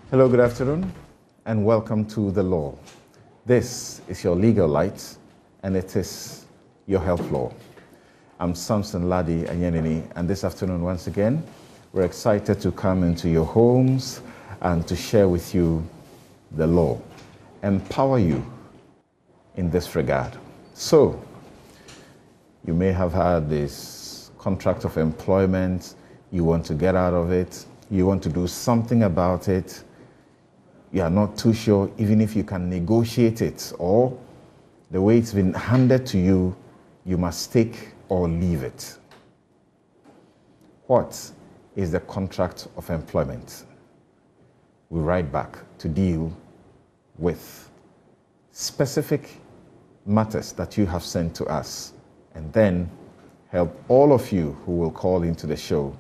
Hello, good afternoon, and welcome to The Law. This is your legal light, and it is your health law. I'm Samson Ladi Anyenini, and this afternoon, once again, we're excited to come into your homes and to share with you the law, empower you in this regard. So, you may have had this contract of employment, you want to get out of it, you want to do something about it, you are not too sure even if you can negotiate it, or the way it's been handed to you, you must take or leave it. What is the contract of employment? We write back to deal with specific matters that you have sent to us, and then help all of you who will call into the show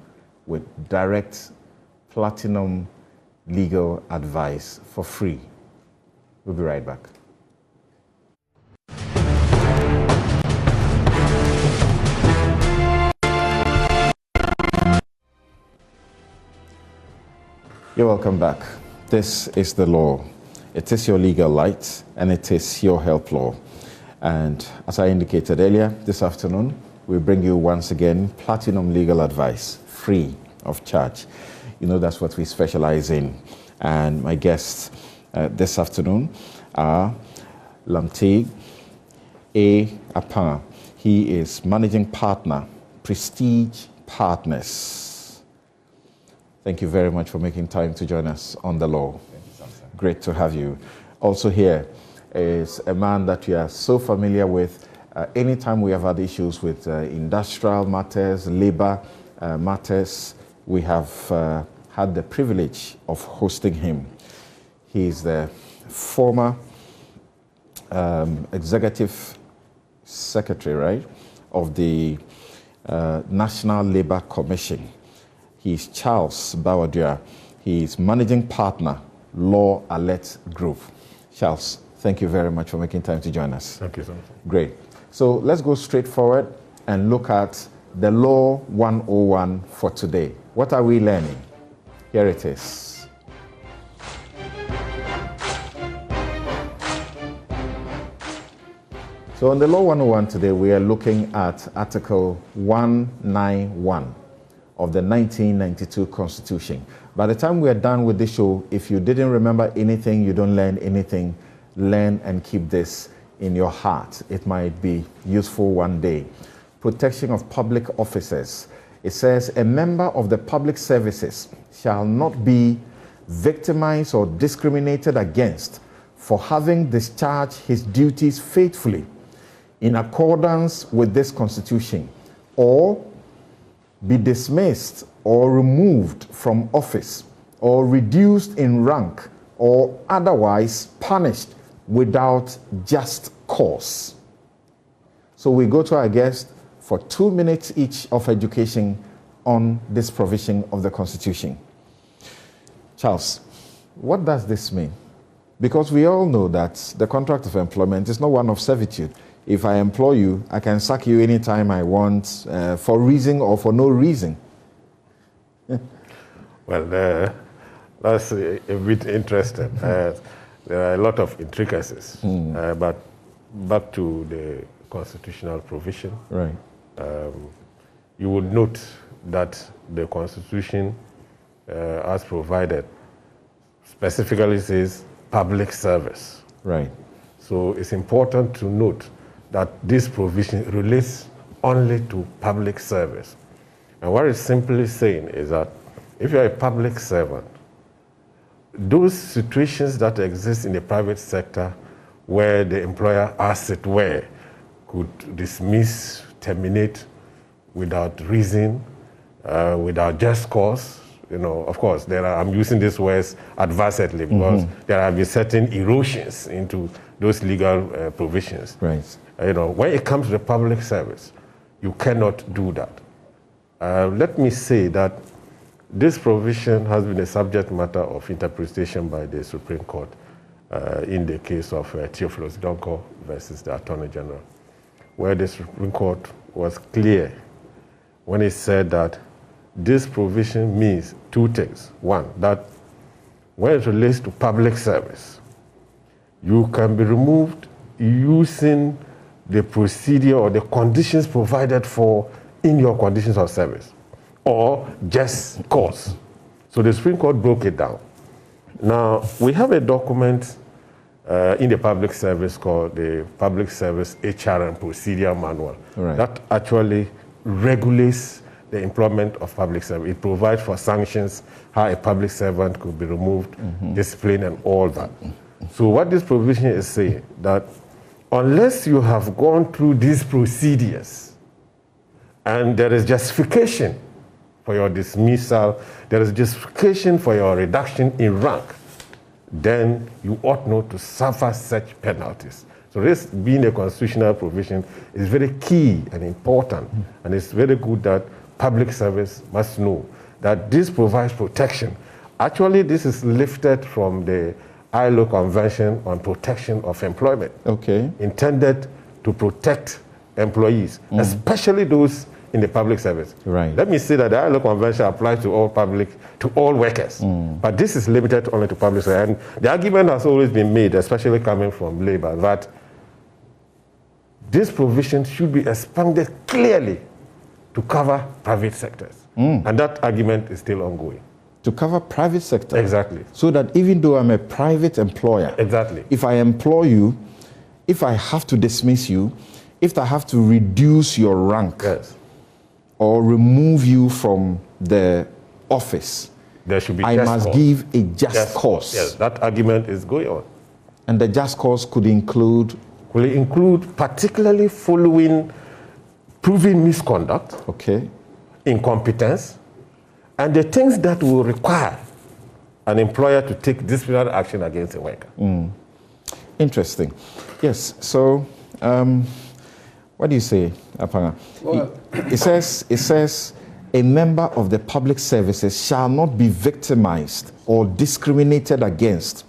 with direct platinum legal advice for free. We'll be right back. You're welcome back. This is The Law. It is your legal light, and it is your health law. And as I indicated earlier, this afternoon, we bring you once again platinum legal advice, free of charge. You know, that's what we specialize in. And my guests this afternoon are Lamte A. Apan. He is managing partner, Prestige Partners. Thank you very much for making time to join us on The Law. Thank you, Samson. Great to have you. Also here is a man that you are so familiar with. Anytime we have had issues with industrial matters, labor matters, we have had the privilege of hosting him. He is the former executive secretary, right, of the National Labour Commission. He is Charles Bawadua. He is managing partner, Law Alert Group. Charles, thank you very much for making time to join us. Thank you, sir. Great. So let's go straight forward and look at the Law 101 for today. What are we learning? Here it is. So on the Law 101 today, we are looking at Article 191 of the 1992 Constitution. By the time we are done with this show, if you didn't remember anything, you don't learn anything, learn and keep this in your heart. It might be useful one day. Protection of public officers. It says, a member of the public services shall not be victimized or discriminated against for having discharged his duties faithfully in accordance with this Constitution, or be dismissed or removed from office, or reduced in rank, or otherwise punished without just cause. So we go to our guest for 2 minutes each of education on this provision of the Constitution. Charles, what does this mean? Because we all know that the contract of employment is not one of servitude. If I employ you, I can sack you anytime I want, for reason or for no reason. Well, that's a bit interesting. There are a lot of intricacies, but back to the constitutional provision. Right. You would note that the Constitution, as provided, specifically says public service. Right. So it's important to note that this provision relates only to public service. And what it's simply saying is that if you're a public servant, those situations that exist in the private sector where the employer, as it were, could dismiss, terminate without reason, without just cause. You know, of course, I'm using these words advisedly because there have been certain erosions into those legal provisions. Right. You know, when it comes to the public service, you cannot do that. Let me say that this provision has been a subject matter of interpretation by the Supreme Court in the case of Theophilus Donko versus the Attorney General, where the Supreme Court was clear when it said that this provision means two things. One, that when it relates to public service, you can be removed using the procedure or the conditions provided for in your conditions of service, or just cause. So the Supreme Court broke it down. Now, we have a document in the public service called the Public Service HR and Procedure Manual that actually regulates the employment of public servants. It provides for sanctions, how a public servant could be removed, disciplined, and all that. So what this provision is saying, that unless you have gone through these procedures and there is justification for your dismissal, there is justification for your reduction in rank, then you ought not to suffer such penalties. So this being a constitutional provision is very key and important, and it's very good that public service must know that this provides protection. Actually, this is lifted from the ILO Convention on Protection of Employment, intended to protect employees, especially those in the public service. Let me say that the ILO Convention applies to all workers, but this is limited only to public service. And the argument has always been made, especially coming from labor, that this provision should be expanded clearly to cover private sectors. And that argument is still ongoing. To cover private sector? Exactly. So that even though I'm a private employer, if I employ you, if I have to dismiss you, if I have to reduce your rank, or remove you from the office, there should be I must give a just cause. Yes, that argument is going on. And the just cause could include? Will include particularly following proven misconduct, incompetence, and the things that will require an employer to take disciplinary action against a worker. Interesting. Yes, so what do you say, Apanga? Well, it says a member of the public services shall not be victimized or discriminated against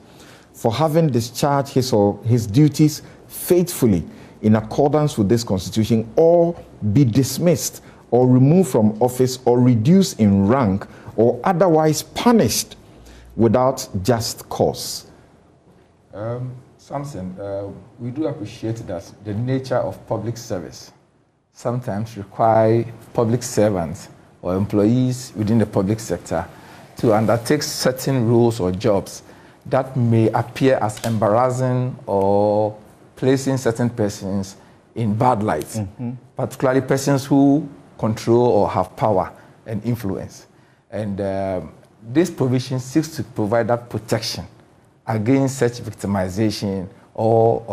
for having discharged his or his duties faithfully in accordance with this constitution, or be dismissed or removed from office or reduced in rank or otherwise punished without just cause. Samson, we do appreciate that the nature of public service sometimes require public servants or employees within the public sector to undertake certain roles or jobs that may appear as embarrassing or placing certain persons in bad light, particularly persons who control or have power and influence. And this provision seeks to provide that protection against such victimization or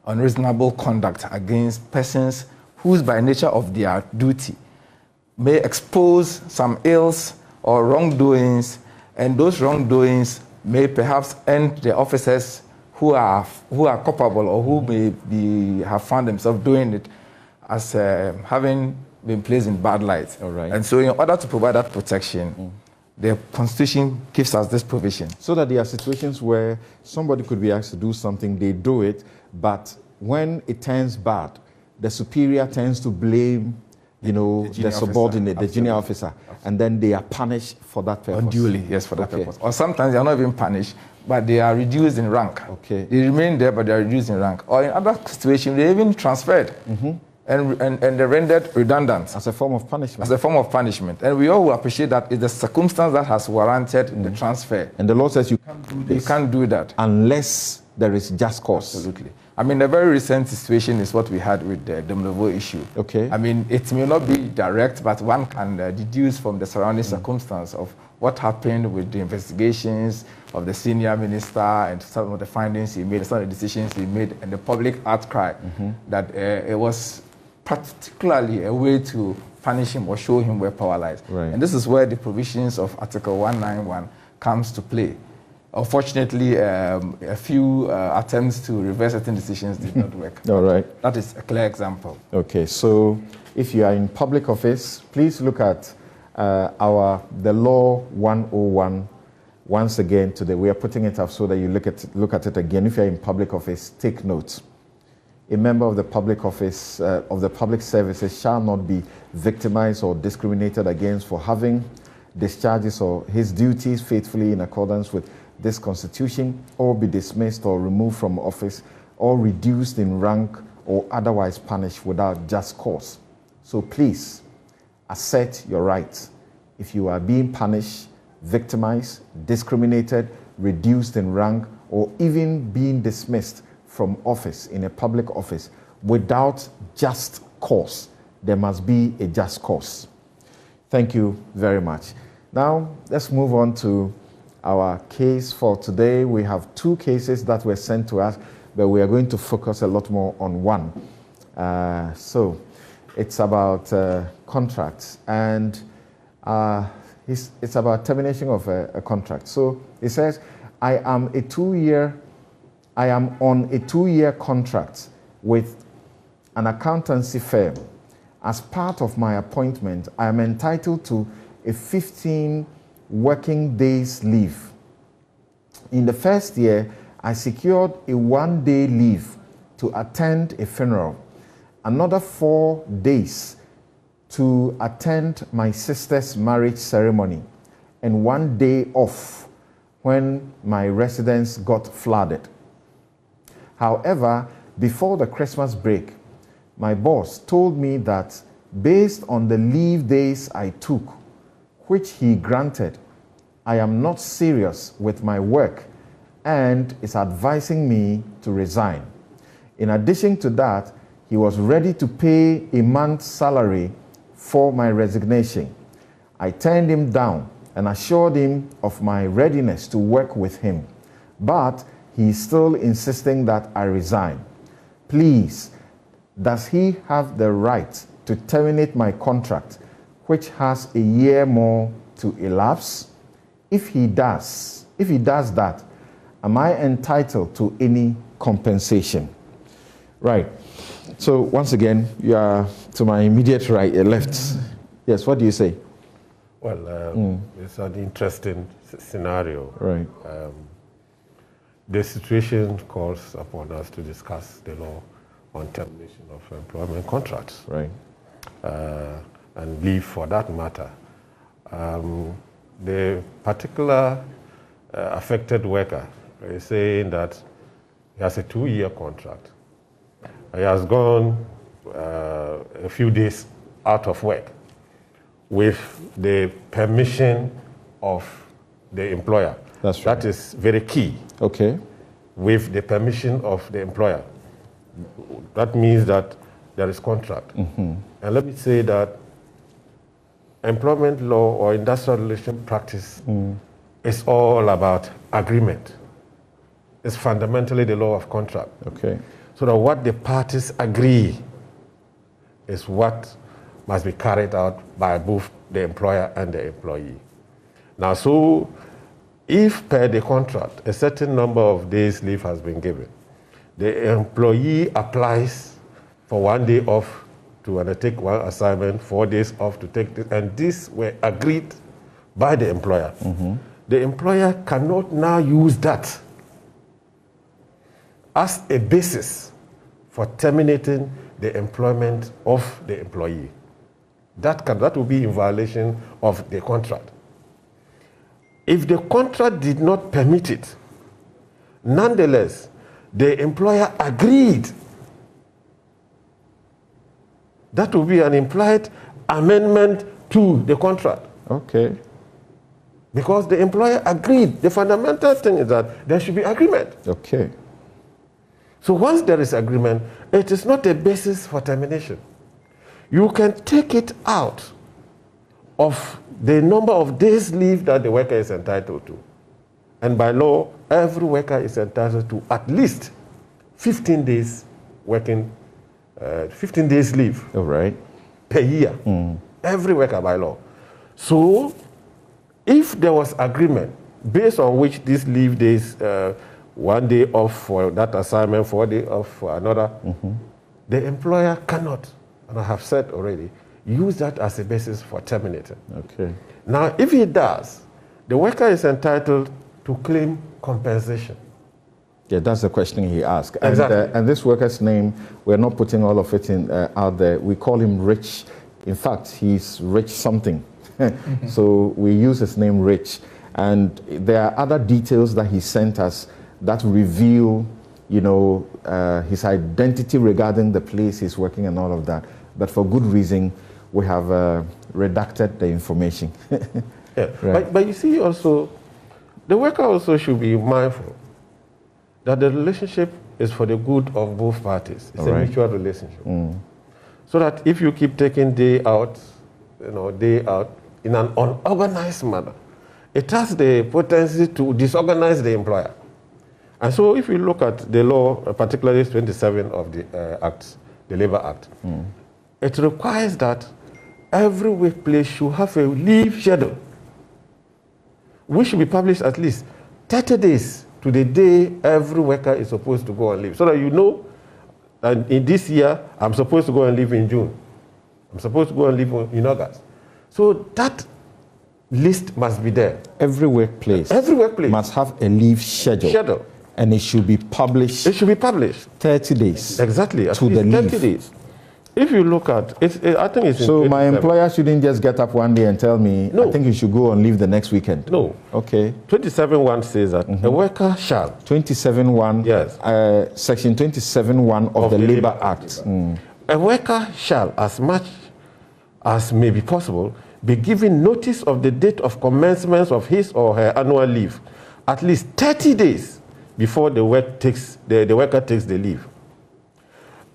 unreasonable conduct against persons whose by nature of their duty may expose some ills or wrongdoings, and those wrongdoings may perhaps end the officers who are culpable or who may have found themselves doing it as having been placed in bad light. And so in order to provide that protection, the Constitution gives us this provision. So that there are situations where somebody could be asked to do something, they do it, but when it turns bad, the superior tends to blame, the subordinate, the junior officer, and then they are punished for that purpose. Unduly, yes, for that purpose. Or sometimes they are not even punished, but they are reduced in rank. They remain there, but they are reduced in rank. Or in other situations, they are even transferred. And they're rendered redundant. As a form of punishment. As a form of punishment. And we all will appreciate that it's the circumstance that has warranted the transfer. And the law says you can't do this. You can't do that. Unless there is just cause. Absolutely. I mean, the very recent situation is what we had with the Domnovo issue. I mean, it may not be direct, but one can deduce from the surrounding circumstance of what happened with the investigations of the senior minister and some of the findings he made, some of the decisions he made, and the public outcry that it was particularly a way to punish him or show him where power lies. And this is where the provisions of Article 191 comes to play. Unfortunately, a few attempts to reverse certain decisions did not work. That is a clear example. So if you are in public office, please look at the Law 101 once again today. We are putting it up so that you look at it again. If you are in public office, take note. A member of the public office, of the public services shall not be victimized or discriminated against for having discharges or his duties faithfully in accordance with this Constitution, or be dismissed or removed from office, or reduced in rank or otherwise punished without just cause. So please, assert your rights. If you are being punished, victimized, discriminated, reduced in rank, or even being dismissed from office in a public office without just cause, there must be a just cause. Thank you very much. Now, let's move on to our case for today. We have two cases that were sent to us, but we are going to focus a lot more on one. So it's about contracts, and it's about termination of a contract. So it says, I am on a 2-year contract with an accountancy firm. As part of my appointment, I am entitled to a 15 working days leave. In the first year, I secured a 1-day leave to attend a funeral, another 4 days to attend my sister's marriage ceremony, and 1 day off when my residence got flooded. However, before the Christmas break, my boss told me that based on the leave days I took, which he granted, I am not serious with my work and is advising me to resign. In addition to that, he was ready to pay a month's salary for my resignation. I turned him down and assured him of my readiness to work with him, but he is still insisting that I resign. Please, does he have the right to terminate my contract, which has a year more to elapse? If he does that, am I entitled to any compensation? Right. So once again, you are to my immediate right, left. Yes, what do you say? Well, it's an interesting scenario. Right. The situation calls upon us to discuss the law on termination of employment contracts. Right. And leave for that matter. The particular affected worker is saying that he has a 2-year contract. He has gone a few days out of work with the permission of the employer. That's right. That is very key. Okay. With the permission of the employer. That means that there is contract. Mm-hmm. And let me say that employment law or industrial relation practice is all about agreement. It's fundamentally the law of contract. Okay. So that what the parties agree is what must be carried out by both the employer and the employee. Now, so if per the contract, a certain number of days leave has been given, the employee applies for 1 day off to undertake one assignment, 4 days off to take this, and these were agreed by the employer. Mm-hmm. The employer cannot now use that as a basis for terminating the employment of the employee. That will be in violation of the contract. If the contract did not permit it, nonetheless, the employer agreed, that will be an implied amendment to the contract. Okay. Because the employer agreed. The fundamental thing is that there should be agreement. Okay. So once there is agreement, it is not a basis for termination. You can take it out of the number of days leave that the worker is entitled to. And by law, every worker is entitled to at least 15 days working, 15 days leave. All right. Per year. Every worker by law. So if there was agreement based on which these leave days, 1 day off for that assignment, 4 days off for another, the employer cannot, and I have said already, use that as a basis for terminating. Okay. Now, if he does, the worker is entitled to claim compensation. Yeah, that's the question he asked. Exactly. And this worker's name, we're not putting all of it in out there. We call him Rich. In fact, he's Rich something. So we use his name Rich. And there are other details that he sent us that reveal, you know, his identity regarding the place he's working and all of that. But for good reason, we have redacted the information. Yeah. Right. But you see also, the worker also should be mindful that the relationship is for the good of both parties. It's a mutual relationship. So that if you keep taking day out in an unorganized manner, it has the potency to disorganize the employer. And so if you look at the law, particularly 27 of the Act, the Labor Act, it requires that every workplace should have a leave schedule, which should be published at least 30 days to the day every worker is supposed to go on leave, so that you know that in this year, I'm supposed to go on leave in June. I'm supposed to go on leave in August. So that list must be there. Every workplace must have a leave schedule. And it should be published. It should be published. 30 days. Exactly. To the leave. 30 days. If you look at it, I think it's so my employer shouldn't just get up one day and tell me, no, I think you should go on leave the next weekend. No. Okay. 27(1) says that a worker shall. 27(1). Yes. Section 27(1) of the Labor Act. A worker shall, as much as may be possible, be given notice of the date of commencement of his or her annual leave, at least 30 days before the worker takes the leave.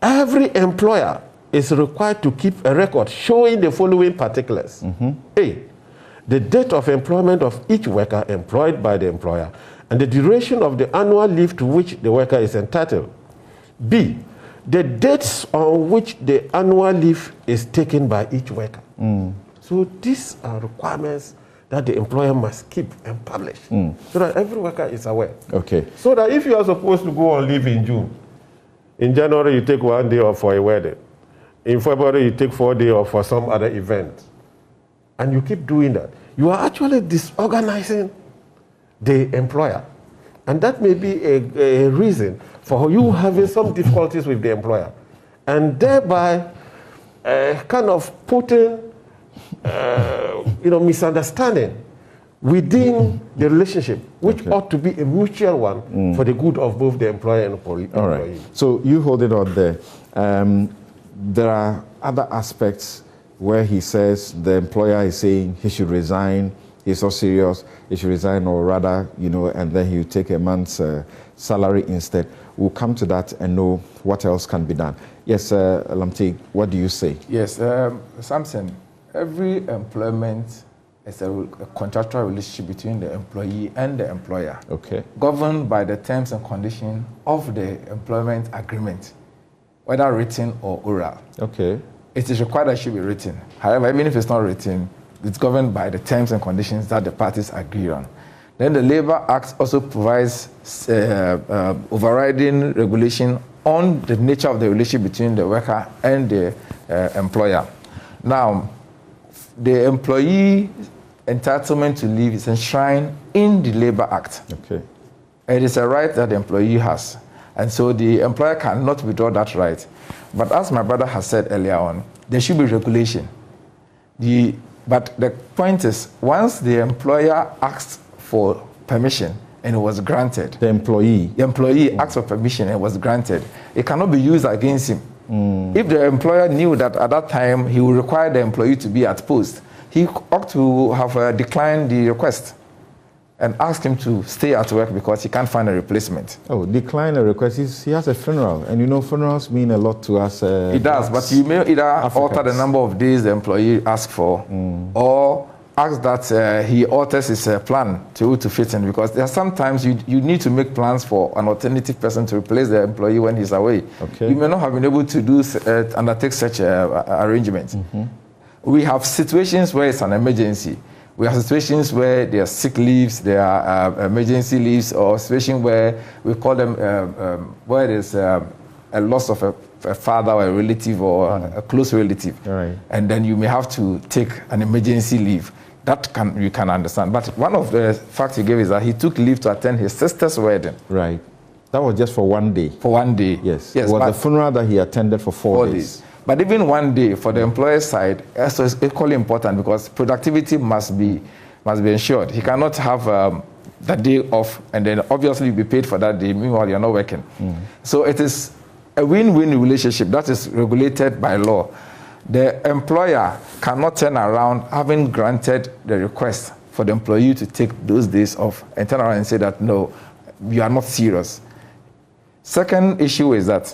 Every employer is required to keep a record showing the following particulars. A, the date of employment of each worker employed by the employer and the duration of the annual leave to which the worker is entitled. B, the dates on which the annual leave is taken by each worker. So these are requirements that the employer must keep and publish so that every worker is aware. Okay. So that if you are supposed to go on leave in June, in January you take 1 day off for a wedding, in February you take 4 days off for some other event, and you keep doing that, you are actually disorganizing the employer. And that may be a reason for you having some difficulties with the employer, and thereby kind of putting misunderstanding within the relationship, which ought to be a mutual one for the good of both the employer and employee. All right. So you hold it on there. There are other aspects where he says the employer is saying he should resign. He's so serious. He should resign, or rather, and then he'll take a month's salary instead. We'll come to that and know what else can be done. Yes, Lamte, what do you say? Yes, Samson. Every employment is a contractual relationship between the employee and the employer, governed by the terms and conditions of the employment agreement, whether written or oral. It is required that it should be written. However, even if it's not written, it's governed by the terms and conditions that the parties agree on. Then the Labor Act also provides overriding regulation on the nature of the relationship between the worker and the employer. Now, the employee entitlement to leave is enshrined in the Labor Act. It is a right that the employee has. And so the employer cannot withdraw that right. But as my brother has said earlier on, there should be regulation. But the point is, once the employer asks for permission and it was granted, the employee asked for permission and it was granted, it cannot be used against him. If the employer knew that at that time he would require the employee to be at post, he ought to have declined the request and asked him to stay at work because he can't find a replacement. Oh, decline a request. He has a funeral, and funerals mean a lot to us. It does, but you may either alter the number of days the employee asks for, or ask that he alters his plan to fit in, because there are sometimes you need to make plans for an alternative person to replace the employee when he's away. You may not have been able to undertake such arrangements. We have situations where it's an emergency. We have situations where there are sick leaves, there are emergency leaves, or situations where we call them where there's a loss of a father or a relative or a close relative. And then you may have to take an emergency leave. That you can understand. But one of the facts he gave is that he took leave to attend his sister's wedding. That was just for 1 day. For 1 day. Yes. It was the funeral that he attended for 4 days. But even 1 day for the employer side, also is equally important because productivity must be ensured. He cannot have that day off and then obviously you'll be paid for that day. Meanwhile, you're not working. So it is a win-win relationship that is regulated by law. The employer cannot turn around having granted the request for the employee to take those days off and turn around and say that, no, you are not serious. Second issue is that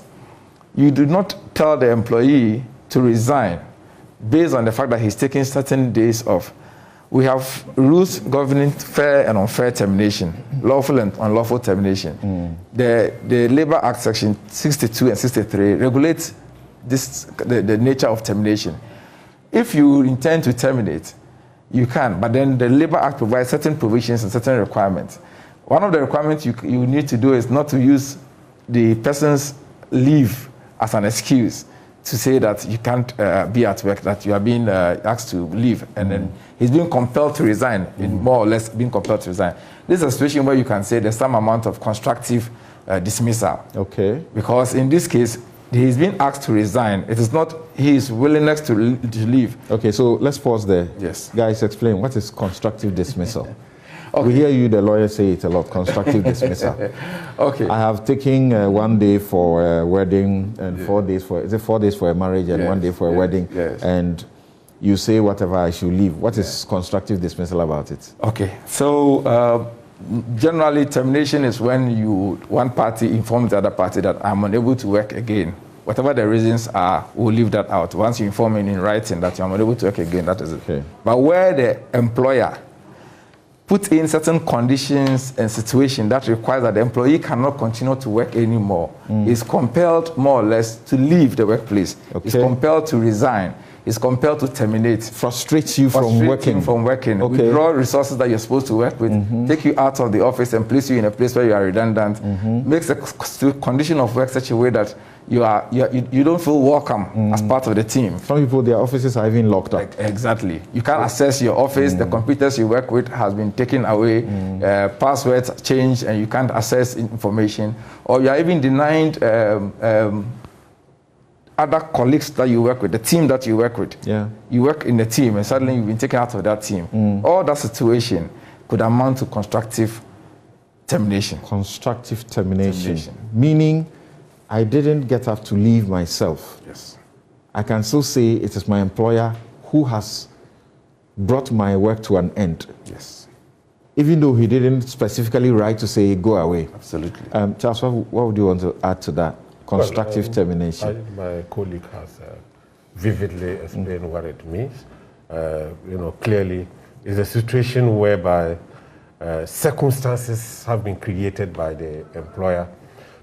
you do not tell the employee to resign based on the fact that he's taking certain days off. We have rules governing fair and unfair termination, lawful and unlawful termination. The Labor Act section 62 and 63 regulates the nature of termination. If you intend to terminate, you can, but then the Labor Act provides certain provisions and certain requirements. One of the requirements you need to do is not to use the person's leave as an excuse to say that you can't be at work, that you are being asked to leave, and then he's being compelled to resign, more or less being compelled to resign. This is a situation where you can say there's some amount of constructive dismissal. Okay. Because in this case, he's been asked to resign. It is not his willingness to leave. Okay, so let's pause there. Yes. Guys, explain, what is constructive dismissal? Okay. We hear you, the lawyer, say it a lot, constructive dismissal. Okay. I have taken 1 day for a wedding and 4 days for, is it 4 days for a marriage and 1 day for a wedding? Yes. And you say whatever, I should leave. What is constructive dismissal about it? Okay, so generally termination is when one party informs the other party that I'm unable to work again. Whatever the reasons are, we'll leave that out. Once you inform me in writing that you're unable to work again, that is it. Okay. But where the employer put in certain conditions and situations that require that the employee cannot continue to work anymore, is compelled more or less to leave the workplace. Okay. Is compelled to resign. Is compelled to terminate. Frustrates you from working. Okay. Withdraw resources that you're supposed to work with, take you out of the office and place you in a place where you are redundant, makes the condition of work such a way that you don't feel welcome as part of the team. Some people, their offices are even locked up. Exactly. You can't access your office, the computers you work with has been taken away, passwords changed and you can't access information, or you are even denied other colleagues that you work with, the team that you work with. Yeah. You work in the team and suddenly you've been taken out of that team. All that situation could amount to constructive termination. Constructive termination. Meaning, I didn't get up to leave myself. Yes. I can still say it is my employer who has brought my work to an end. Yes. Even though he didn't specifically write to say, go away. Absolutely. Charles, what would you want to add to that? Constructive termination. My colleague has vividly explained what it means. Clearly, it's a situation whereby circumstances have been created by the employer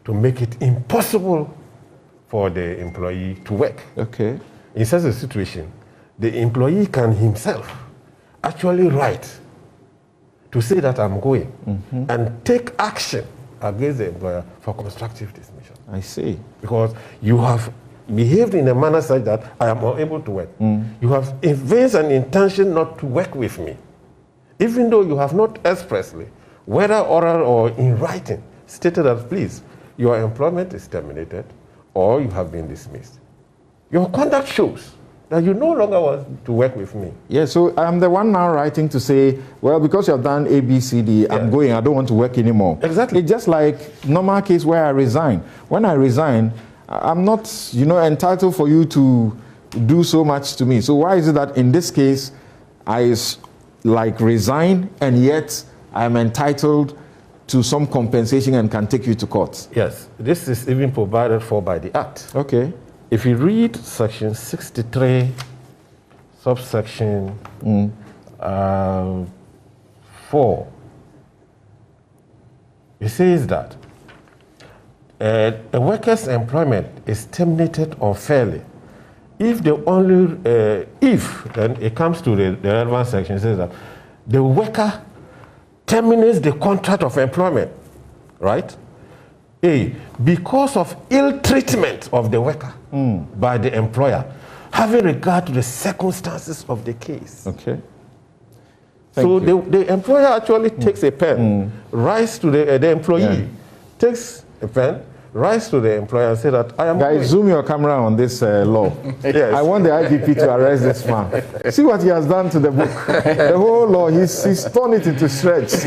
to make it impossible for the employee to work. Okay. In such a situation, the employee can himself actually write to say that I'm going and take action against the employer for constructive dismissal. I see. Because you have behaved in a manner such that I am unable to work. You have evinced an intention not to work with me, even though you have not expressly, whether oral or in writing, stated that, please, your employment is terminated or you have been dismissed. Your conduct shows that you no longer want to work with me. Yeah, so I'm the one now writing to say, well, because you have done A, B, C, D, I'm going, I don't want to work anymore. Exactly. It's just like normal case where I resign. When I resign, I'm not, entitled for you to do so much to me. So why is it that in this case, I resign and yet I'm entitled to some compensation and can take you to court? Yes, this is even provided for by the Act. Okay. If you read section 63, subsection 4, it says that a worker's employment is terminated unfairly if the only, then it comes to the relevant section, it says that the worker terminates the contract of employment, right? A, because of ill treatment of the worker by the employer, having regard to the circumstances of the case. Okay. So the employer actually takes a pen, writes to the employee, takes a pen, rise to the employer and say that I am Guys, going. zoom your camera on this law. Yes. I want the IGP to arrest this man. See what he has done to the book. The whole law, he's torn it into shreds.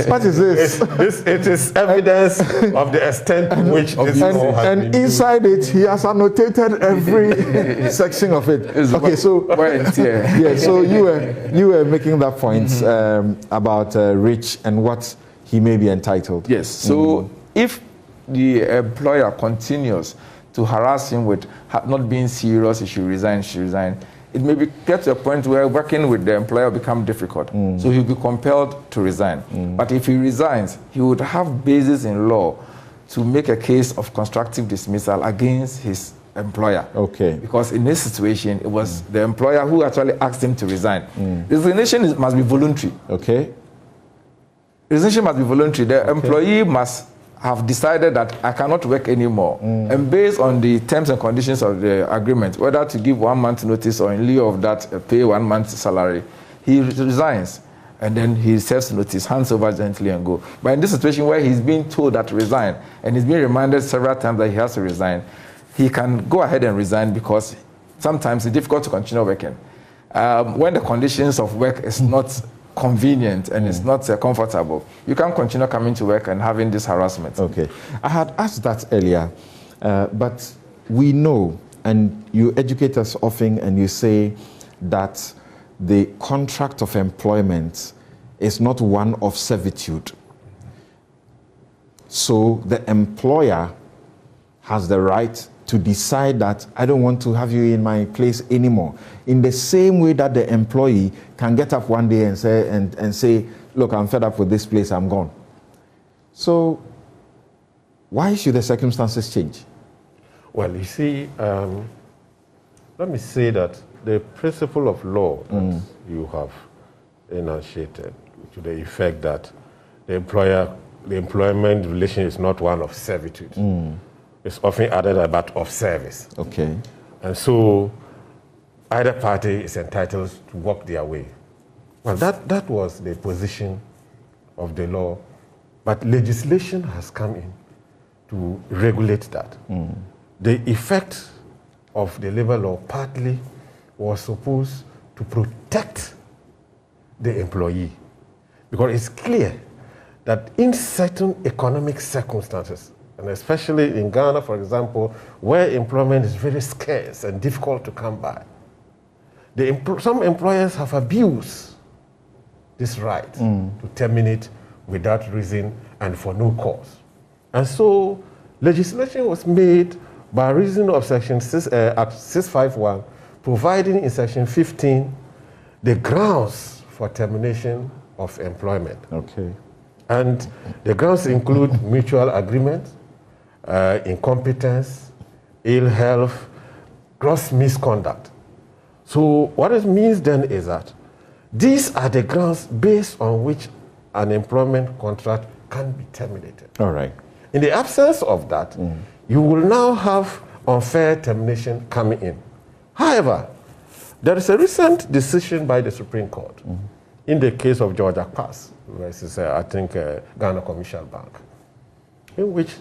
What is this? It is evidence of the extent to which this law has and been inside it, he has annotated every section of it. Okay, so yeah, so you were making that point about Rich and what he may be entitled. Yes. So if the employer continues to harass him with not being serious, he should resign, it may get to a point where working with the employer become difficult. So he'll be compelled to resign. But if he resigns, he would have basis in law to make a case of constructive dismissal against his employer. Okay. Because in this situation, it was the employer who actually asked him to resign. Resignation must be voluntary. Okay. Resignation must be voluntary. The employee must have decided that I cannot work anymore. And based on the terms and conditions of the agreement, whether to give 1 month notice or in lieu of that pay 1 month's salary, he resigns. And then he serves notice, hands over gently and go. But in this situation where he's being told that to resign, and he's been reminded several times that he has to resign, he can go ahead and resign because sometimes it's difficult to continue working. When the conditions of work is not convenient and it's not comfortable, you can't continue coming to work and having this harassment. Okay. I had asked that earlier, but we know, and you educate us often, and you say that the contract of employment is not one of servitude. So the employer has the right to decide that I don't want to have you in my place anymore. In the same way that the employee can get up one day and say, look, I'm fed up with this place, I'm gone. So why should the circumstances change? Well, you see, let me say that the principle of law that you have enunciated to the effect that the employment relation is not one of servitude. It's often added about of service. Okay. And so either party is entitled to walk their way. Well, that was the position of the law, but legislation has come in to regulate that. The effect of the labor law partly was supposed to protect the employee, because it's clear that in certain economic circumstances, and especially in Ghana, for example, where employment is very scarce and difficult to come by, some employers have abused this right to terminate without reason and for no cause. And so legislation was made by reason of Section 651, providing in Section 15 the grounds for termination of employment. Okay. And the grounds include mutual agreement, incompetence, ill health, gross misconduct. So what it means then is that these are the grounds based on which an employment contract can be terminated. All right. In the absence of that, you will now have unfair termination coming in. However, there is a recent decision by the Supreme Court in the case of Georgia Pass versus, I think, Ghana Commercial Bank, in which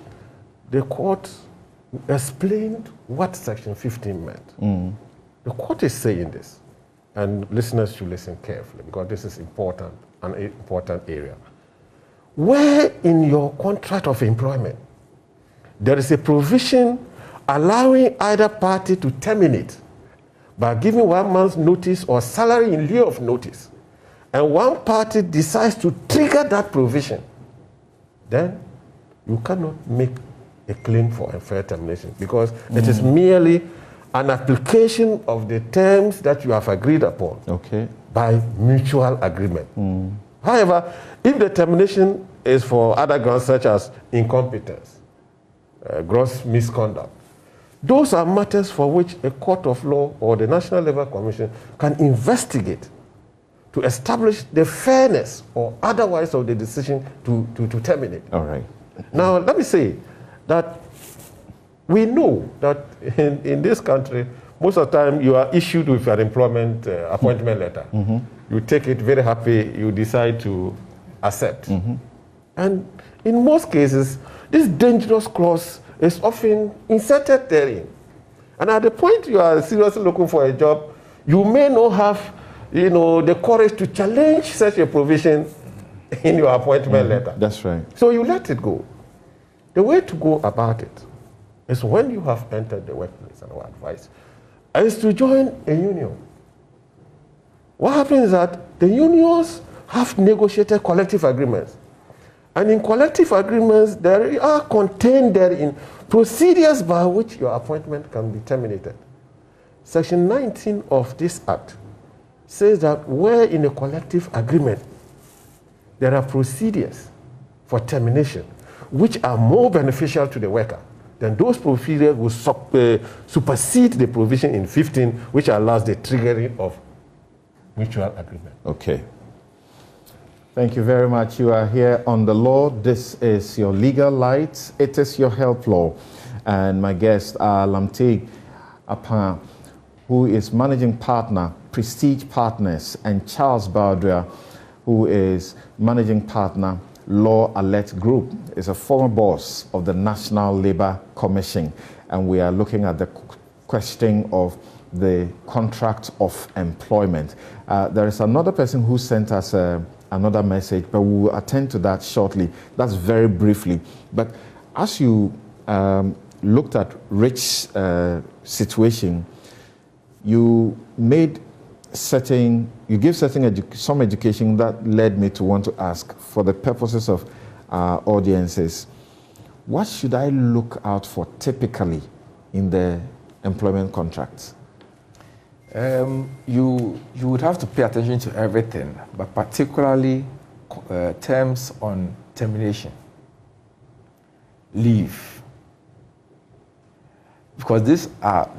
the court explained what Section 15 meant. The court is saying this, and listeners should listen carefully because this is important, an important area. Where in your contract of employment there is a provision allowing either party to terminate by giving 1 month's notice or salary in lieu of notice, and one party decides to trigger that provision, then you cannot make a claim for unfair termination because it is merely an application of the terms that you have agreed upon by mutual agreement. However, if the termination is for other grounds such as incompetence, gross misconduct, those are matters for which a court of law or the National Labour Commission can investigate to establish the fairness or otherwise of the decision to terminate. All right. Now, let me say that we know that in this country, most of the time you are issued with an employment appointment letter. You take it very happy, you decide to accept. And in most cases, this dangerous clause is often inserted therein. And at the point you are seriously looking for a job, you may not have, the courage to challenge such a provision in your appointment letter. That's right. So you let it go. The way to go about it is when you have entered the workplace, and our advice is to join a union. What happens is that the unions have negotiated collective agreements. And in collective agreements, there are contained therein procedures by which your appointment can be terminated. Section 19 of this Act says that where in a collective agreement, there are procedures for termination which are more beneficial to the worker, then those procedures will supersede the provision in 15, which allows the triggering of mutual agreement. Okay. Thank you very much. You are here on The Law. This is your Legal Light. It is your Health Law. And my guests are Lamteig Apan, who is Managing Partner, Prestige Partners, and Charles Baldria, who is Managing Partner, Law Alert Group, is a former boss of the National Labour Commission. And we are looking at the question of the contract of employment. There is another person who sent us another message, but we will attend to that shortly. That's very briefly. But as you looked at Rich's situation, you made gave some education that led me to want to ask, for the purposes of our audiences, what should I look out for typically in the employment contracts? You would have to pay attention to everything, but particularly terms on termination, leave. Because those are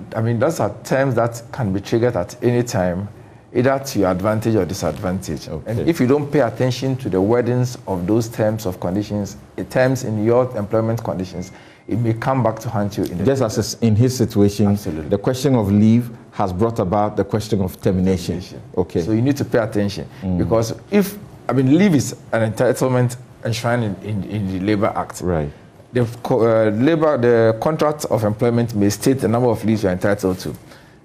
terms that can be triggered at any time, either to your advantage or disadvantage. Okay. And if you don't pay attention to the wordings of those terms of conditions, terms in your employment conditions, it may come back to haunt you. Just as in his situation, absolutely, the question of leave has brought about the question of termination. Okay. So you need to pay attention, because leave is an entitlement enshrined in the Labour Act. Right. The contract of employment may state the number of leaves you are entitled to.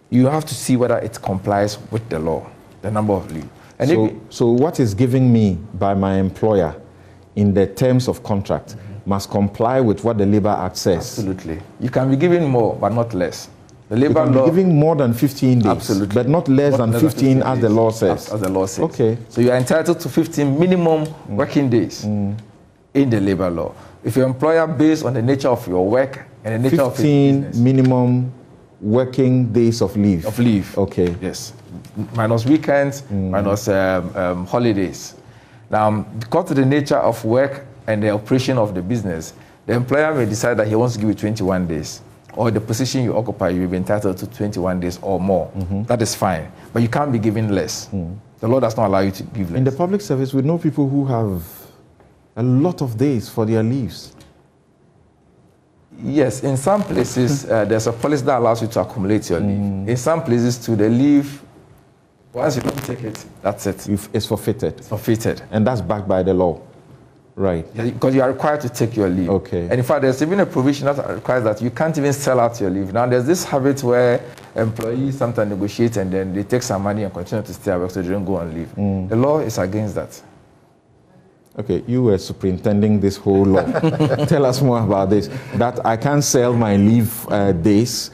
You have to see whether it complies with the law, the number of leave. And so what is given me by my employer in the terms of contract must comply with what the Labour Act says. Absolutely. You can be given more, but not less. The Labour law, be giving more than 15 days, absolutely, but not less than 15 as the law says. As the law says. Okay. So you are entitled to 15 minimum working days in the Labour law. If your employer, based on the nature of your work and the nature of his business, 15 minimum working days of leave. Of leave. Okay. Yes. Minus weekends, minus holidays. Now, because of the nature of work and the operation of the business, the employer may decide that he wants to give you 21 days. Or the position you occupy, you will be entitled to 21 days or more. That is fine. But you can't be given less. The law does not allow you to give less. In the public service, we know people who have a lot of days for their leaves. Yes, in some places, there's a policy that allows you to accumulate your leave. In some places, to the leave, once you don't take it, that's it. It's forfeited. It's forfeited. And that's backed by the law. Right. Because you are required to take your leave. Okay. And in fact, there's even a provision that requires that you can't even sell out your leave. Now, there's this habit where employees sometimes negotiate and then they take some money and continue to stay at work so they don't go on leave. The law is against that. Okay, you were superintending this whole law. Tell us more about this. That I can't sell my leave days.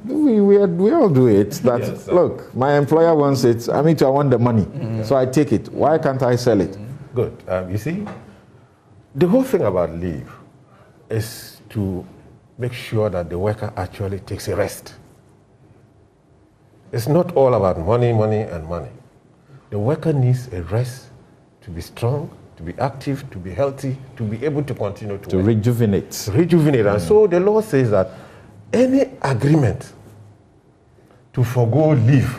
We all do it. That yes, look, my employer wants it. I want the money, so I take it. Why can't I sell it? Good. You see, the whole thing about leave is to make sure that the worker actually takes a rest. It's not all about money, and money. The worker needs a rest to be strong, to be active, to be healthy, to be able to continue to work. Rejuvenate. Rejuvenate. And so the law says that any agreement to forgo leave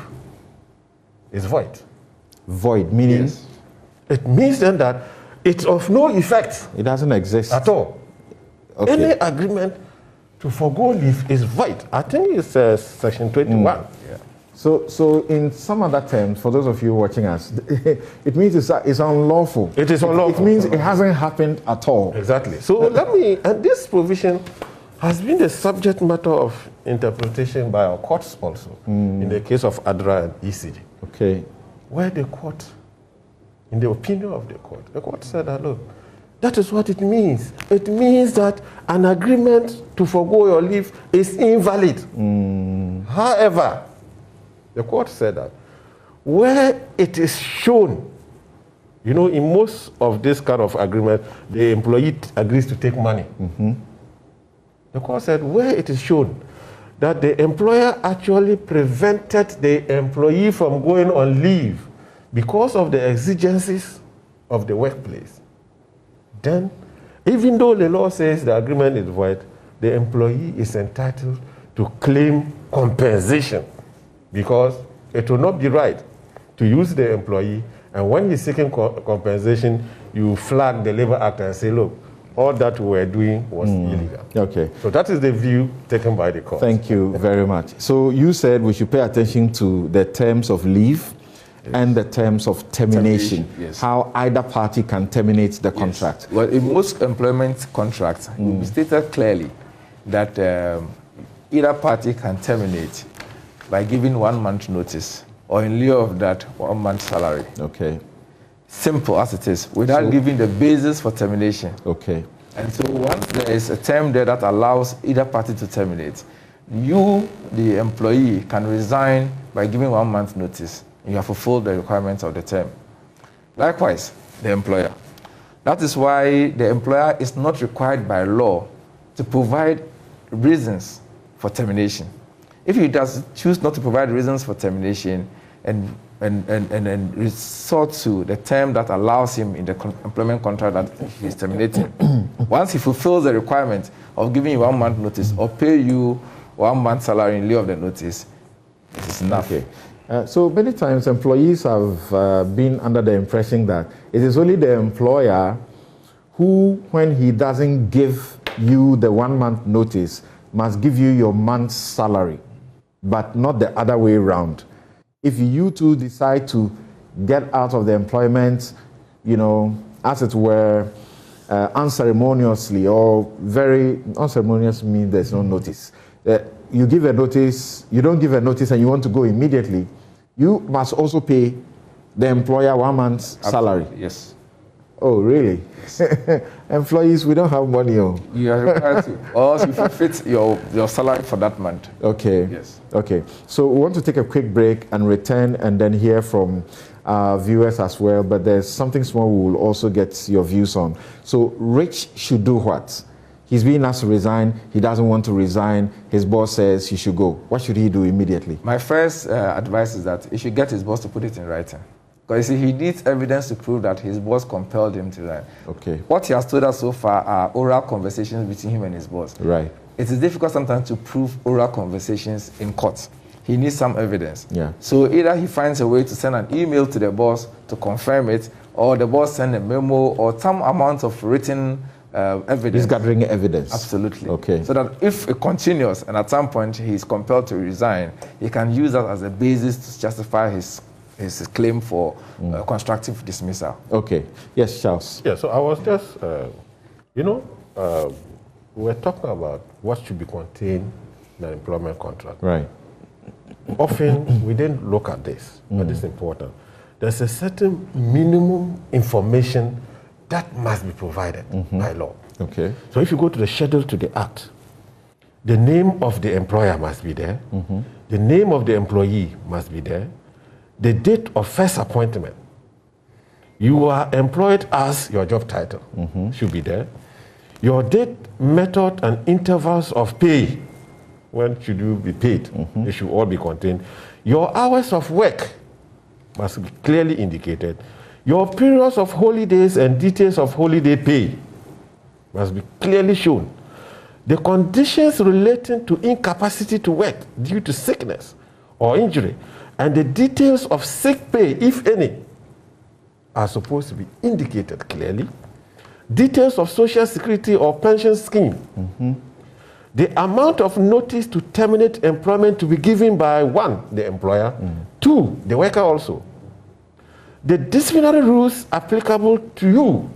is void. Void, meaning? Yes. It means then that it's of no effect. It doesn't exist. At all. Okay. Any agreement to forgo leave is void. I think it's section 21 So in some other terms, for those of you watching us, it means it's unlawful. It is unlawful. It means it hasn't happened at all. Exactly. So and this provision has been the subject matter of interpretation by our courts also, in the case of ADRA and ECD. Okay. Where the court, in the opinion of the court said that, look, that is what it means. It means that an agreement to forgo your leave is invalid. However, the court said that where it is shown, in most of this kind of agreement, the employee agrees to take money. The court said where it is shown that the employer actually prevented the employee from going on leave because of the exigencies of the workplace, then even though the law says the agreement is void, the employee is entitled to claim compensation, because it will not be right to use the employee, and when he's seeking compensation, you flag the Labor Act and say, look, all that we were doing was illegal. Okay. So that is the view taken by the court. Thank you very much. So you said we should pay attention to the terms of leave and the terms of termination. Yes. How either party can terminate the contract. Well, in most employment contracts, it will be stated clearly that either party can terminate by giving 1 month notice, or in lieu of that, 1 month salary. Okay. Simple as it is, without giving the basis for termination. Okay. And so once there is a term there that allows either party to terminate, you, the employee, can resign by giving 1 month notice. You have fulfilled the requirements of the term. Likewise, the employer. That is why the employer is not required by law to provide reasons for termination. If he does choose not to provide reasons for termination and resort to the term that allows him in the employment contract that he is terminating, once he fulfills the requirement of giving you 1 month notice or pay you 1 month salary in lieu of the notice, it is enough. Okay. So many times employees have been under the impression that it is only the employer who, when he doesn't give you the 1 month notice, must give you your month's salary, but not the other way around. If you two decide to get out of the employment, as it were, unceremoniously, or very unceremonious means there's no notice. You give a notice, you don't give a notice and you want to go immediately, you must also pay the employer 1 month's salary. Yes. Oh, really? Yes. Employees, we don't have money. Oh. You are required to, or else you forfeit your salary for that month. Okay. Yes. Okay. So we want to take a quick break and return and then hear from our viewers as well. But there's something small we will also get your views on. So Rich should do what? He's being asked to resign. He doesn't want to resign. His boss says he should go. What should he do immediately? My first advice is that he should get his boss to put it in writing. Because you see, he needs evidence to prove that his boss compelled him to resign. Okay. What he has told us so far are oral conversations between him and his boss. Right. It is difficult sometimes to prove oral conversations in court. He needs some evidence. Yeah. So either he finds a way to send an email to the boss to confirm it, or the boss send a memo or some amount of written evidence. He's gathering evidence. Absolutely. Okay. So that if it continues and at some point he's compelled to resign, he can use that as a basis to justify his claim for constructive dismissal. Okay. Yes, Charles. Yeah, so I was just, we're talking about what should be contained in an employment contract. Right. Often we didn't look at this, but it's important. There's a certain minimum information that must be provided by law. Okay. So if you go to the schedule to the Act, the name of the employer must be there, the name of the employee must be there, the date of first appointment. You are employed as your job title should be there. Your date, method, and intervals of pay. When should you be paid? They should all be contained. Your hours of work must be clearly indicated. Your periods of holidays and details of holiday pay must be clearly shown. The conditions relating to incapacity to work due to sickness or injury and the details of sick pay, if any, are supposed to be indicated clearly. Details of social security or pension scheme. the amount of notice to terminate employment to be given by 1, the employer, 2, the worker also, the disciplinary rules applicable to you,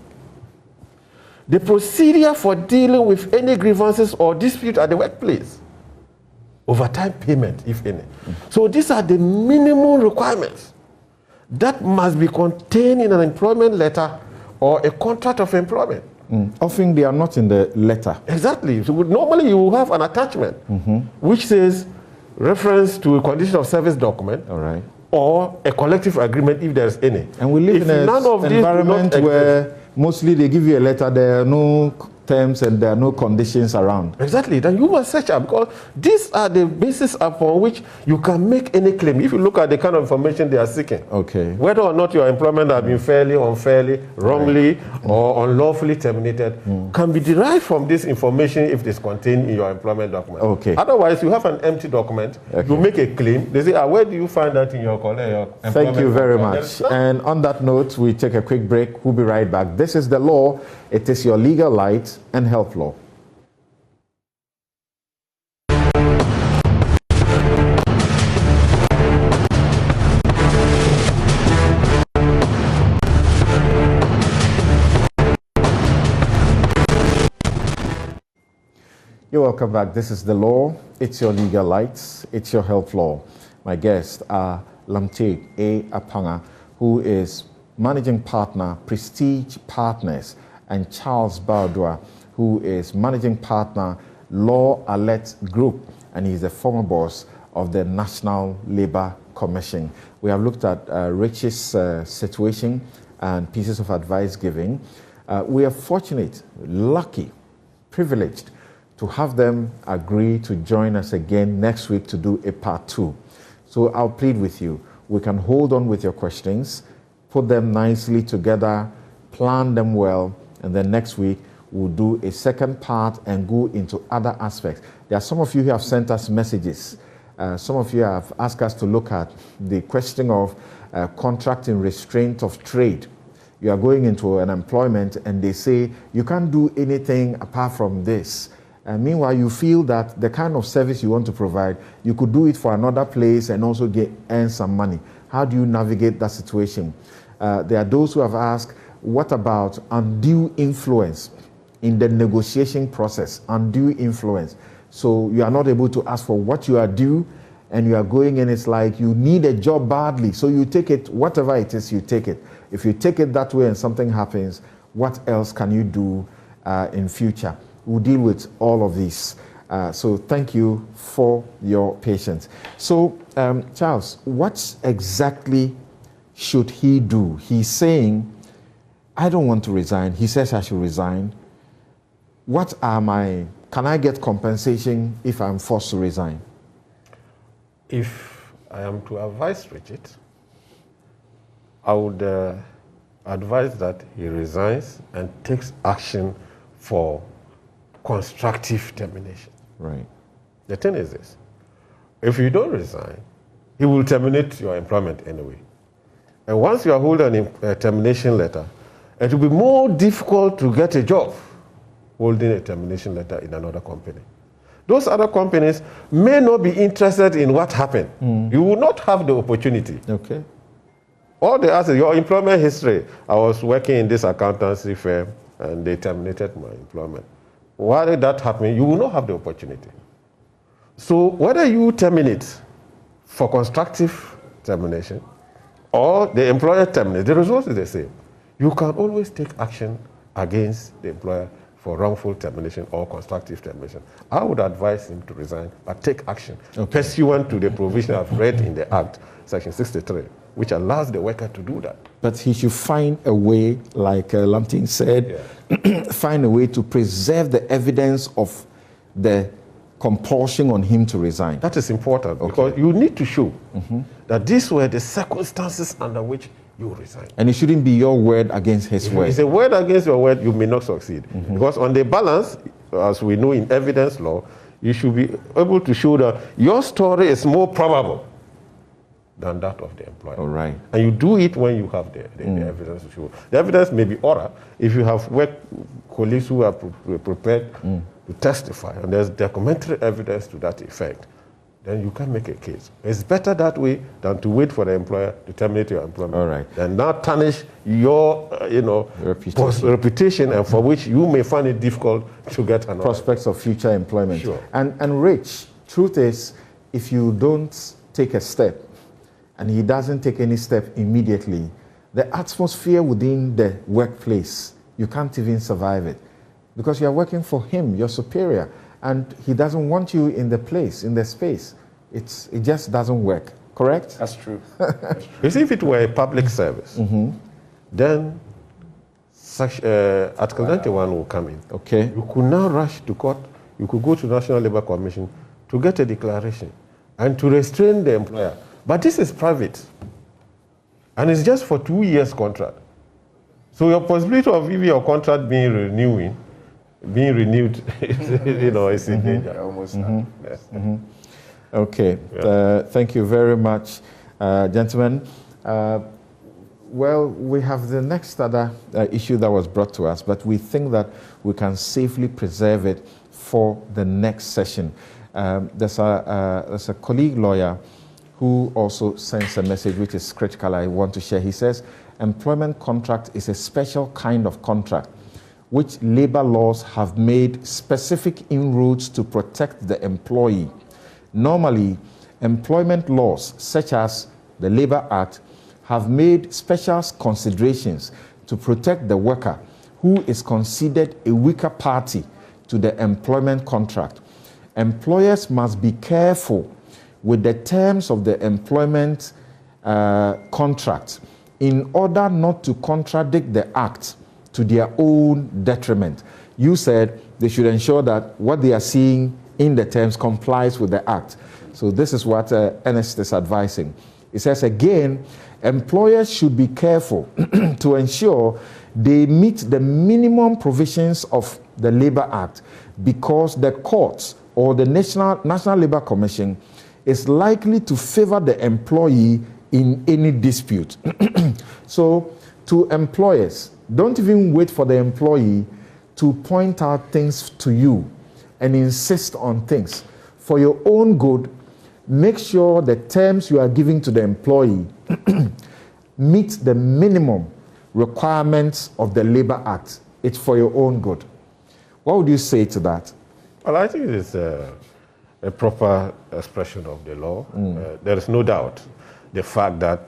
the procedure for dealing with any grievances or dispute at the workplace, overtime payment, if any. So these are the minimum requirements that must be contained in an employment letter or a contract of employment. Often they are not in the letter. Exactly. So normally you will have an attachment which says reference to a condition of service document, all right, or a collective agreement if there's any. And we live in an environment where mostly they give you a letter, there are no terms and there are no conditions around. Exactly. Then you must search out, because these are the basis upon which you can make any claim. If you look at the kind of information they are seeking, okay, whether or not your employment has been fairly, unfairly, wrongly, or unlawfully terminated, can be derived from this information if it is contained in your employment document. Okay. Otherwise, you have an empty document. Okay. You make a claim. They say, where do you find that in your employment? Thank you very much. And on that note, we take a quick break. We'll be right back. This is The Law. It is your legal light and health law. You're welcome back. This is The Law. It's your legal lights. It's your health law. My guests are Lamte A. Apanga, who is Managing Partner, Prestige Partners, and Charles Baldua, who is Managing Partner, Law Alert Group, and he's the former boss of the National Labour Commission. We have looked at Rich's situation and pieces of advice giving. We are fortunate, lucky, privileged to have them agree to join us again next week to do a part 2. So I'll plead with you. We can hold on with your questions, put them nicely together, plan them well, and then next week we'll do a second part and go into other aspects. There are some of you who have sent us messages. Some of you have asked us to look at the question of contracting restraint of trade. You are going into an employment and they say you can't do anything apart from this. Meanwhile, you feel that the kind of service you want to provide, you could do it for another place and also earn some money. How do you navigate that situation? There are those who have asked, what about undue influence in the negotiation process? Undue influence. So you are not able to ask for what you are due, and you are going and it's like you need a job badly. So you take it, whatever it is, you take it. If you take it that way and something happens, what else can you do in future? We'll deal with all of these. So thank you for your patience. So Charles, what exactly should he do? He's saying, I don't want to resign. He says I should resign. What are can I get compensation if I'm forced to resign? If I am to advise Richard, I would advise that he resigns and takes action for constructive termination. Right. The thing is this: if you don't resign, he will terminate your employment anyway. And once you are holding a termination letter, it will be more difficult to get a job holding a termination letter in another company. Those other companies may not be interested in what happened. You will not have the opportunity. Okay. All they ask is your employment history. I was working in this accountancy firm and they terminated my employment. Why did that happen? You will not have the opportunity. So whether you terminate for constructive termination or the employer terminates, the result is the same. You can always take action against the employer for wrongful termination or constructive termination. I would advise him to resign, but take action pursuant to the provision I've read in the Act, Section 63, which allows the worker to do that. But he should find a way, like Lamptin said, find a way to preserve the evidence of the compulsion on him to resign. That is important because you need to show that these were the circumstances under which you resign. And it shouldn't be your word against his word. If it's a word against your word, you may not succeed. Because on the balance, as we know in evidence law, you should be able to show that your story is more probable than that of the employer. All right. And you do it when you have the evidence to show. The evidence may be oral. If you have work colleagues who are prepared to testify, and there's documentary evidence to that effect, then you can make a case. It's better that way than to wait for the employer to terminate your employment. All right. And now tarnish your, reputation, and for which you may find it difficult to get another. Prospects of future employment. Sure. And Rich, truth is, if you don't take a step, and he doesn't take any step immediately, the atmosphere within the workplace, you can't even survive it. Because you're working for him, your superior, and he doesn't want you in the place, in the space. It just doesn't work, correct? That's true. You see, if it were a public service, then Article 91 will come in. Okay. You could now rush to court, you could go to National Labour Commission to get a declaration and to restrain the employer. But this is private, and it's just for 2 years contract. So your possibility of even your contract being renewed, is in danger. Almost. Okay. Yeah. Thank you very much, gentlemen. Well, we have the next other issue that was brought to us, but we think that we can safely preserve it for the next session. There's a colleague lawyer who also sends a message which is critical I want to share. He says, employment contract is a special kind of contract which labor laws have made specific inroads to protect the employee. Normally, employment laws such as the Labor Act have made special considerations to protect the worker who is considered a weaker party to the employment contract. Employers must be careful with the terms of the employment contract in order not to contradict the act to their own detriment. You said they should ensure that what they are seeing in the terms complies with the act. So this is what Ernest is advising. It says again, employers should be careful to ensure they meet the minimum provisions of the Labor Act because the courts or the National Labour Commission is likely to favor the employee in any dispute. So to employers, don't even wait for the employee to point out things to you and insist on things. For your own good, make sure the terms you are giving to the employee meet the minimum requirements of the Labor Act. It's for your own good. What would you say to that? Well, I think it is a proper expression of the law. There is no doubt the fact that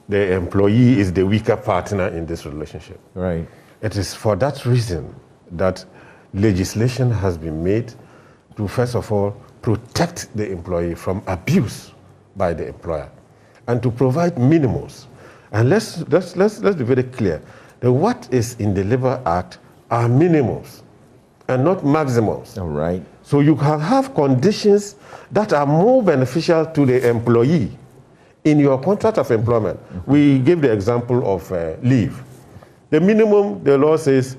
the employee is the weaker partner in this relationship. Right. It is for that reason that legislation has been made to, first of all, protect the employee from abuse by the employer and to provide minimums. And let's be very clear that what is in the Labor Act are minimums and not maximums. All right. So you can have conditions that are more beneficial to the employee in your contract of employment. We gave the example of leave. The minimum, the law says,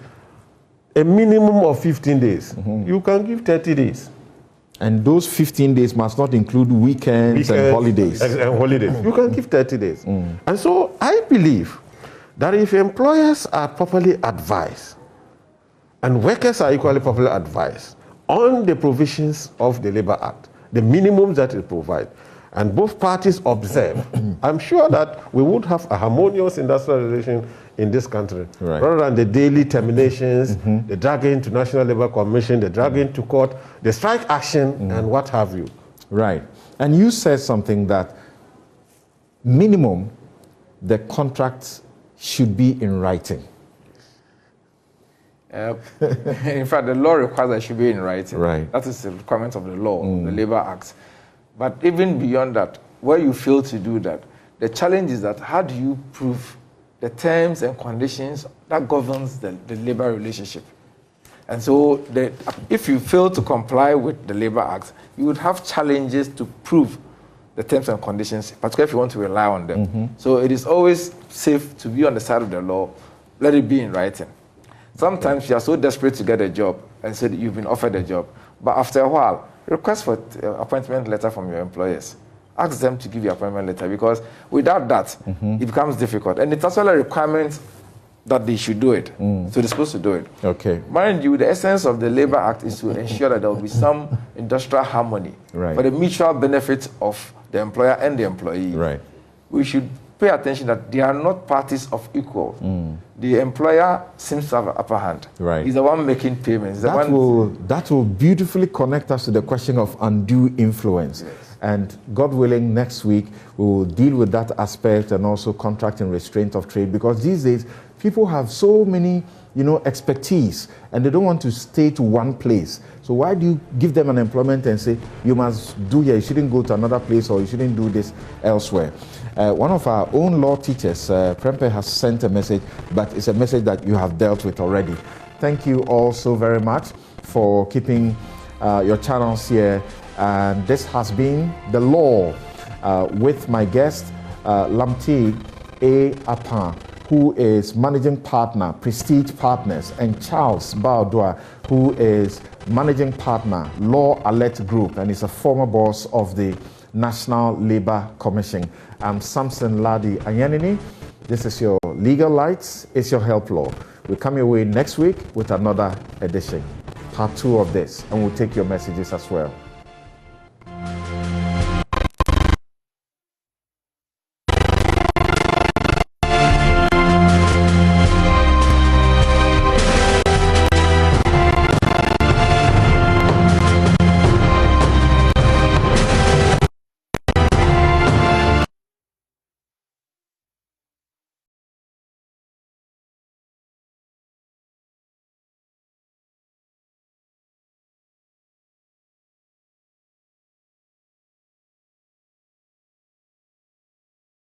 a minimum of 15 days. You can give 30 days. And those 15 days must not include weekends and holidays. And holidays. You can give 30 days. And so I believe that if employers are properly advised and workers are equally properly advised on the provisions of the Labor Act, the minimums that it provides, and both parties observe, I'm sure that we would have a harmonious industrial relation in this country, rather than the daily terminations, the dragging to National Labour Commission, the dragging to court, the strike action, and what have you. Right. And you said something that minimum, the contract should be in writing. In fact, the law requires that it should be in writing. Right. That is the requirement of the law, the Labor Act. But even beyond that, where you fail to do that, the challenge is that how do you prove the terms and conditions that governs the labor relationship? And so if you fail to comply with the Labor Act, you would have challenges to prove the terms and conditions, particularly if you want to rely on them. So it is always safe to be on the side of the law. Let it be in writing. Sometimes you are so desperate to get a job and say that you've been offered a job, but after a while, request for appointment letter from your employers. Ask them to give you appointment letter, because without that, it becomes difficult. And it's also a requirement that they should do it. So they're supposed to do it. Okay. Mind you, the essence of the Labor Act is to ensure that there will be some industrial harmony for the mutual benefit of the employer and the employee. Right. We should pay attention that they are not parties of equal. The employer seems to have an upper hand. Right. He's the one making payments. That will beautifully connect us to the question of undue influence. Yes. And God willing, next week we will deal with that aspect and also contract and restraint of trade, because these days people have so many, expertise, and they don't want to stay to one place. So why do you give them an employment and say you must do here, you shouldn't go to another place, or you shouldn't do this elsewhere? One of our own law teachers, Prempe, has sent a message, but it's a message that you have dealt with already. Thank you all so very much for keeping your channels here. And this has been The Law with my guest, Lamte A. Apan, who is Managing Partner, Prestige Partners, and Charles Baodua, who is Managing Partner, Law Alert Group, and is a former boss of the National Labour Commission. I'm Samson Ladi Anyanini. This is your Legal Lights, it's your Help Law. We'll come your way next week with another edition, part 2 of this, and we'll take your messages as well.